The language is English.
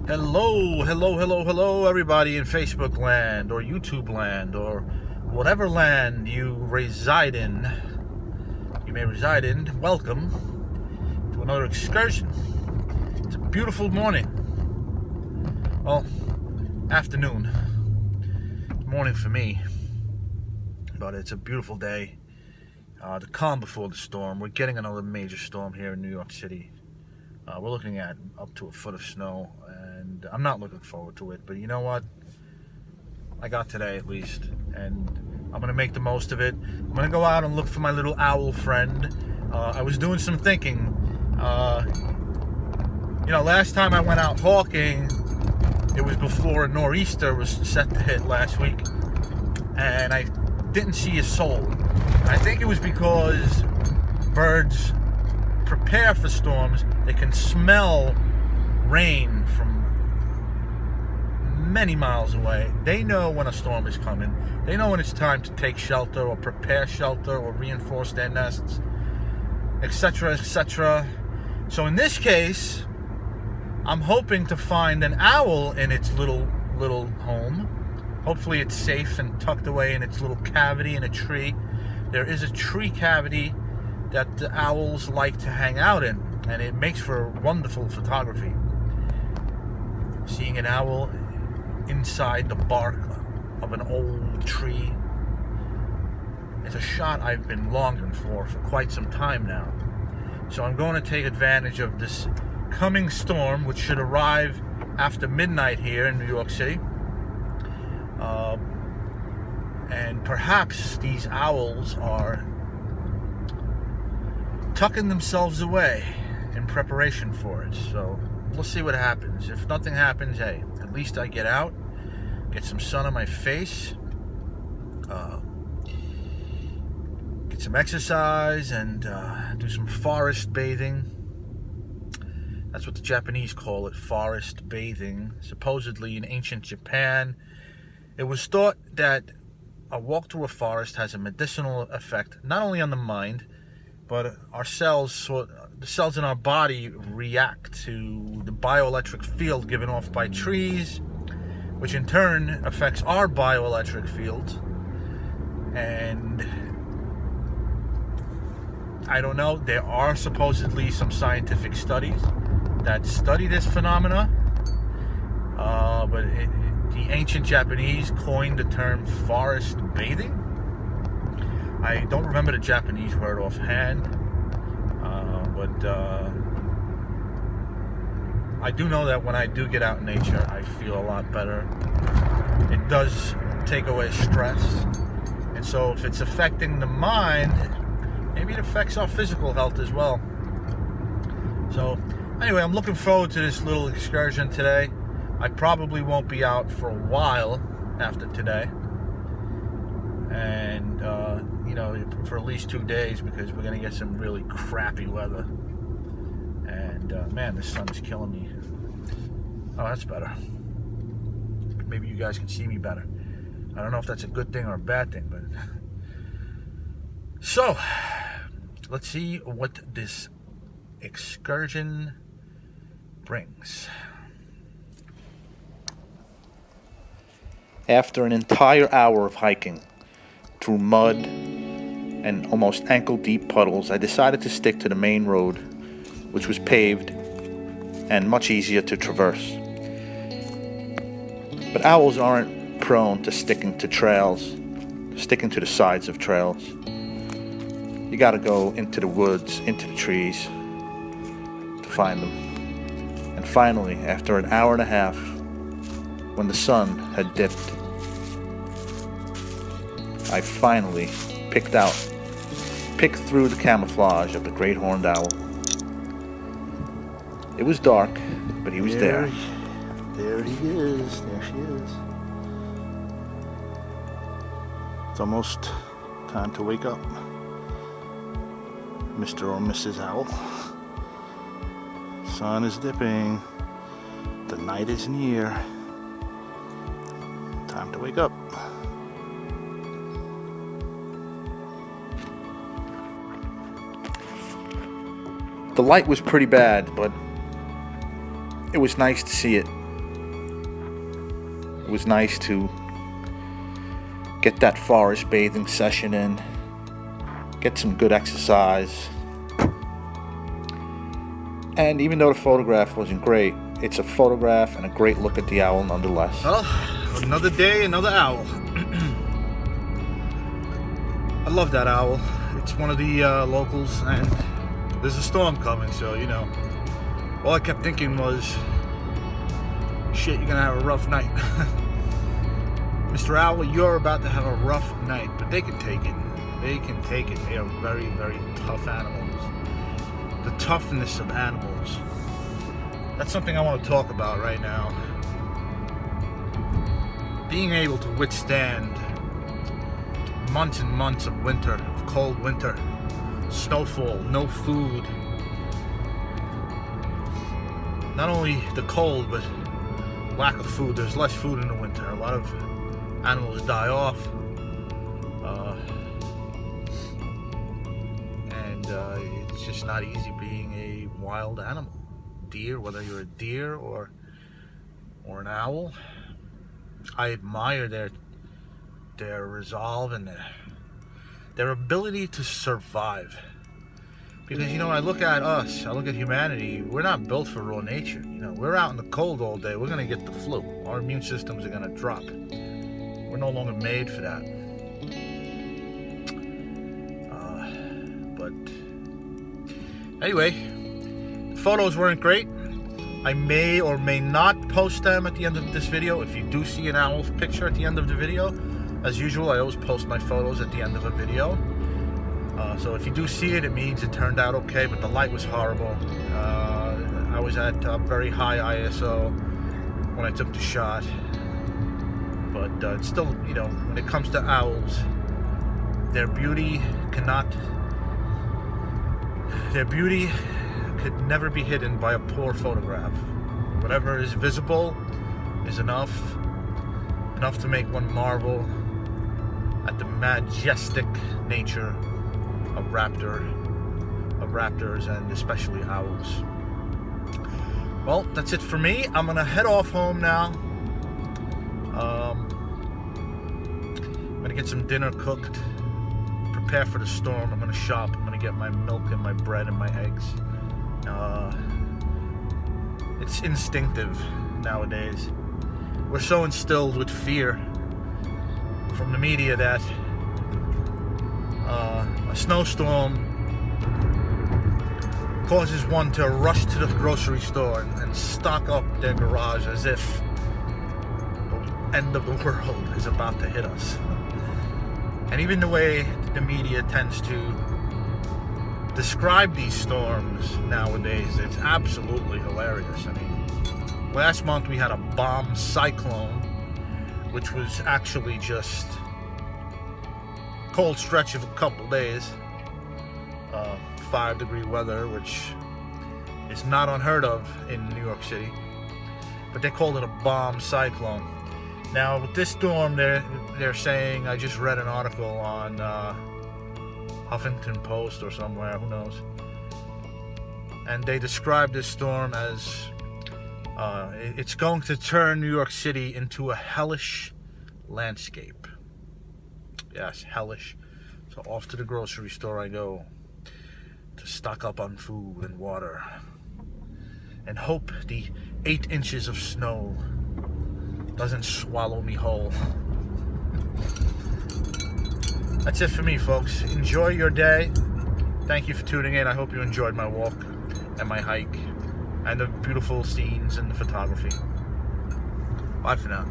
Hello, hello, hello, hello, everybody in Facebook land or YouTube land or whatever land you reside in. You may reside in. Welcome to another excursion. It's a beautiful morning. Well, afternoon. It's morning for me, but it's a beautiful day. The calm before the storm. We're getting another major storm here in New York City. We're looking at up to a foot of snow, and I'm not looking forward to it, but you know what? I got today at least, and I'm going to make the most of it. I'm going to go out and look for my little owl friend. I was doing some thinking. Last time I went out hawking, it was before a nor'easter was set to hit last week, and I didn't see a soul. I think it was because birds prepare for storms. They can smell rain from many miles away. They know when a storm is coming. They know when it's time to take shelter or prepare shelter or reinforce their nests, etc., etc. So in this case, I'm hoping to find an owl in its little home. Hopefully it's safe and tucked away in its little cavity in a tree. There is a tree cavity that the owls like to hang out in, and it makes for wonderful photography. Seeing an owl inside the bark of an old tree, it's a shot I've been longing for quite some time now. So I'm going to take advantage of this coming storm, which should arrive after midnight here in New York City. And perhaps these owls are tucking themselves away in preparation for it. So we'll see what happens. If nothing happens, hey, at least I get out, get some sun on my face, get some exercise, and do some forest bathing. That's what the Japanese call it, forest bathing. Supposedly in ancient Japan, it was thought that a walk through a forest has a medicinal effect, not only on the mind, but our cells, the cells in our body react to the bioelectric field given off by trees, which in turn affects our bioelectric field. And I don't know, there are supposedly some scientific studies that study this phenomena, but the ancient Japanese coined the term forest bathing. I don't remember the Japanese word offhand, but I do know that when I do get out in nature, I feel a lot better. It does take away stress, and so if it's affecting the mind, maybe it affects our physical health as well. So anyway, I'm looking forward to this little excursion today. I probably won't be out for a while after today, and for at least 2 days, because we're gonna get some really crappy weather. And man, the sun is killing me. Oh, that's better. Maybe you guys can see me better. I don't know if that's a good thing or a bad thing, but so let's see what this excursion brings. After an entire hour of hiking through mud and almost ankle-deep puddles, I decided to stick to the main road, which was paved and much easier to traverse. But owls aren't prone to sticking to the sides of trails. You gotta go into the woods, into the trees to find them. And finally, after an hour and a half, when the sun had dipped, I finally picked through the camouflage of the great horned owl. It was dark, but he was there. There he is. There she is. It's almost time to wake up, Mr. or Mrs. Owl. Sun is dipping. The night is near. Time to wake up. The light was pretty bad, but it was nice to see it. It was nice to get that forest bathing session in, get some good exercise. And even though the photograph wasn't great, it's a photograph and a great look at the owl nonetheless. Well, another day, another owl. I love that owl. It's one of the locals, and there's a storm coming, so, you know. All I kept thinking was, shit, you're gonna have a rough night. Mr. Owl, you're about to have a rough night, but they can take it. They can take it. They are very, very tough animals. The toughness of animals. That's something I want to talk about right now. Being able to withstand months and months of winter, of cold winter, snowfall, no food. Not only the cold, but lack of food. There's less food in the winter. A lot of animals die off. It's just not easy being a wild animal. Deer, whether you're a deer or an owl. I admire their resolve and their ability to survive. Because, you know, I look at us, I look at humanity, we're not built for raw nature. You know, we're out in the cold all day, we're gonna get the flu. Our immune systems are gonna drop. We're no longer made for that. But anyway, the photos weren't great. I may or may not post them at the end of this video. If you do see an owl picture at the end of the video, as usual, I always post my photos at the end of a video. So if you do see it, it means it turned out okay, but the light was horrible. I was at very high ISO when I took the shot. But it's still, you know, when it comes to owls, their beauty could never be hidden by a poor photograph. Whatever is visible is enough to make one marvel at the majestic nature of raptors and especially owls. Well, that's it for me. I'm gonna head off home now. I'm gonna get some dinner cooked, prepare for the storm. I'm gonna shop. I'm gonna get my milk and my bread and my eggs. It's instinctive nowadays. We're so instilled with fear from the media that a snowstorm causes one to rush to the grocery store and stock up their garage as if the end of the world is about to hit us. And even the way the media tends to describe these storms nowadays, it's absolutely hilarious. I mean, last month we had a bomb cyclone, which was actually just a cold stretch of a couple days. 5-degree weather, which is not unheard of in New York City, but they called it a bomb cyclone. Now with this storm, they're saying, I just read an article on Huffington Post or somewhere, who knows, and they described this storm as it's going to turn New York City into a hellish landscape. Yes, hellish. So off to the grocery store I go to stock up on food and water and hope the 8 inches of snow doesn't swallow me whole. That's it for me, folks. Enjoy your day. Thank you for tuning in. I hope you enjoyed my walk and my hike and the beautiful scenes and the photography. Bye for now.